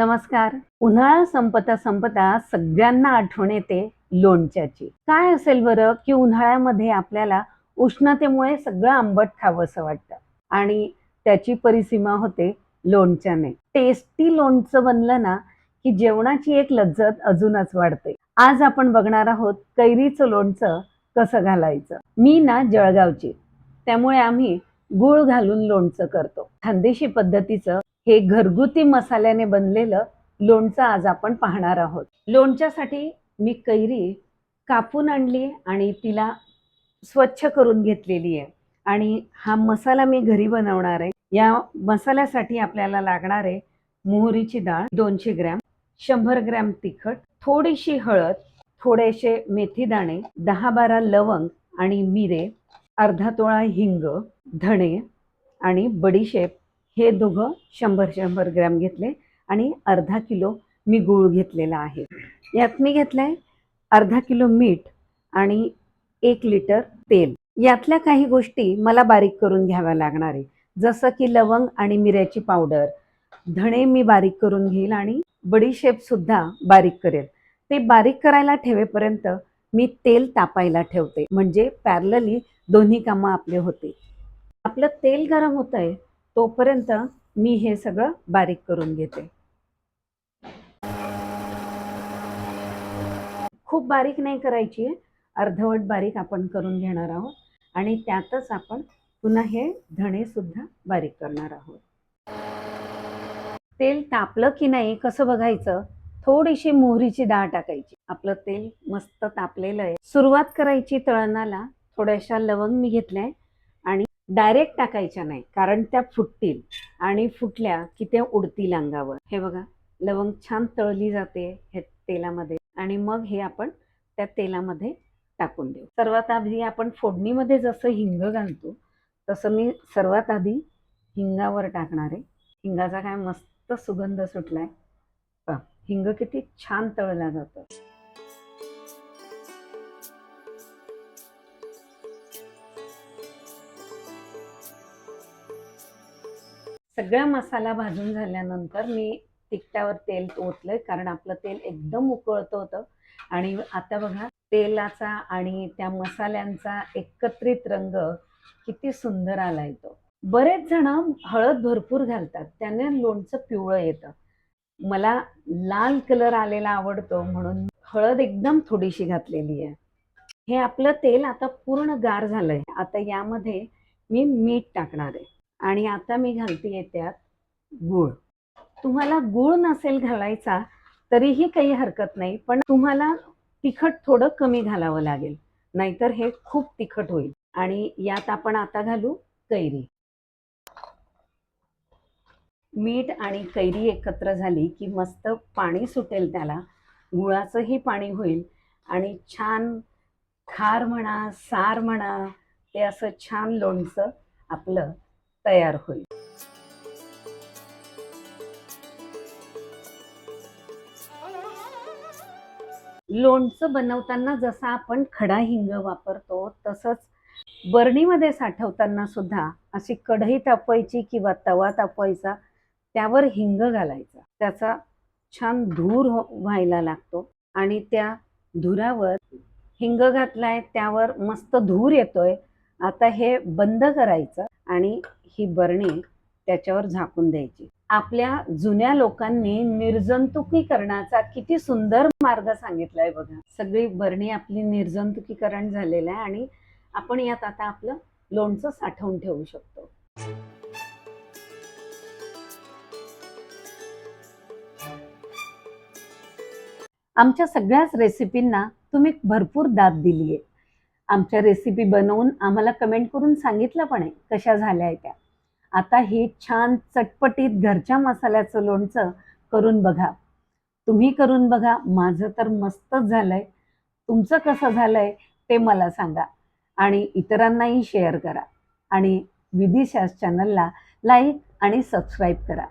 नमस्कार. उन्हाळा संपता संपता सगळ्यांना आठवण येते लोणच्याची. काय असेल बरं की उन्हाळ्यामध्ये आपल्याला उष्णतेमुळे सगळं आंबट खावंसं वाटतं आणि त्याची परिसीमा होते लोणच्याने. टेस्टी लोणचं बनलं ना की जेवणाची एक लज्जत अजूनच वाढते. आज आपण बघणार आहोत कैरीचं लोणचं कसं घालायचं. मी ना जळगावची, त्यामुळे आम्ही गूळ घालून लोणचं करतो. खानदेशी पद्धतीचं हे घरगुती मसाल्याने बनलेलं लोणचं आज आपण पाहणार आहोत. लोणच्यासाठी मी कैरी कापून आणली आणि तिला स्वच्छ करून घेतलेली आहे आणि हा मसाला मी घरी बनवणार आहे. या मसाल्यासाठी आपल्याला लागणार आहे मोहरीची डाळ 200 ग्रॅम, 100 ग्रॅम तिखट, थोडीशी हळद, थोडेसे मेथी दाणे, 10-12 लवंग आणि मिरे, अर्धा तोळा हिंग, धणे आणि बडीशेप हे दोघं 100-100 ग्रॅम घेतले आणि अर्धा किलो मी गूळ घेतलेला आहे. यात मी घेतलंय अर्धा किलो मीठ आणि 1 लिटर तेल. यातल्या काही गोष्टी मला बारीक करून घ्याव्या लागणार आहे, जसं की लवंग आणि मिऱ्याची पावडर, धणे मी बारीक करून घेईल आणि बडीशेप सुद्धा बारीक करेल. ते बारीक करायला ठेवेपर्यंत मी तेल तापायला ठेवते, म्हणजे पॅरलली दोन्ही कामं आपले होते. आपलं तेल गरम होतंय तोपर्यंत मी हे सगळं बारीक करून घेते. खूप बारीक नाही करायची आहे, अर्धवट बारीक आपण करून घेणार आहोत आणि त्यातच आपण पुन्हा हे धणे सुद्धा बारीक करणार आहोत. तेल तापलं की नाही कसं बघायचं, थोडीशी मोहरीची डाळ टाकायची. आपलं तेल मस्त तापलेलं आहे. सुरुवात करायची तळणाला. थोड्याशा लवंग मी घेतल्या आणि डायरेक्ट टाकायच्या नाही, कारण त्या फुटतील आणि फुटल्या की त्या उडतील अंगावर. हे बघा, लवंग छान तळली जाते हे तेलामध्ये आणि मग हे आपण त्या तेलामध्ये टाकून देऊ. सर्वात आधी आपण फोडणीमध्ये जसं हिंग घालतो तसं मी सर्वात आधी हिंगावर टाकणार आहे. हिंगाचा काय मस्त सुगंध सुटलाय. हिंग किती छान तळला जातं. सगळा मसाला भाजून झाल्यानंतर मी तिखटावर तेल ओतलंय, कारण आपलं तेल एकदम उकळतं होतं आणि आता बघा तेलाचा आणि त्या मसाल्यांचा एकत्रित रंग किती सुंदर आलाय तो. बरेच जण हळद भरपूर घालतात, त्याने लोणचं पिवळं येतं. मला लाल कलर आलेला आवडतो म्हणून हळद एकदम थोडीशी घातलेली आहे. हे आपलं तेल आता पूर्ण गार झालंय. आता यामध्ये मी मीठ टाकणार आहे आणि आता मी घालते त्यात गूळ. तुम्हाला गूळ नसेल घालायचा तरीही काही हरकत नाही, पण तुम्हाला तिखट थोडं कमी घालावं लागेल, नाहीतर हे खूप तिखट होईल. आणि यात आपण आता घालू कैरी. मीठ आणि कैरी एकत्र झाली की मस्त पाणी सुटेल त्याला, गुळाचंही पाणी होईल आणि छान खार म्हणा, सार म्हणा, ते असं छान लोणचं आपलं तयार होईल. लोणचं बनवताना जसा आपण खडा हिंग वापरतो तसंच बरणीमध्ये साठवताना सुद्धा अशी कढई तापवायची किंवा तवा तापवायचा, त्यावर हिंग घालायचा. त्याचा छान धूर व्हायला लागतो आणि त्या धुरावर हिंग घातलाय त्यावर मस्त धूर येतोय. आता हे बंद करायचं आणि ही बरणी त्याच्यावर झाकून द्यायची. आपल्या जुन्या लोकांनी निर्जंतुकीकरणाचा किती सुंदर मार्ग सांगितलाय बघा. सगळी बरणी आपली निर्जंतुकीकरण झालेलं आहे आणि आपण यात आता आपलं लोणचं साठवून ठेवू शकतो. आमच्या सगळ्याच रेसिपींना तुम्ही भरपूर दाद दिली आहे. आमच्या रेसिपी बनवून आम्हाला कमेंट करून सांगितलं पण आहे कशा झाल्या आहेत त्या. आता हे छान चटपटीत घरच्या मसाल्याचं लोणचं करून बघा. तुम्ही करून बघा. माझं तर मस्तच झालंय. तुमचं कसं झालंय ते मला सांगा आणि इतरांनाही शेअर करा आणि विधिशास्त्र चॅनलला लाईक आणि सबस्क्राईब करा.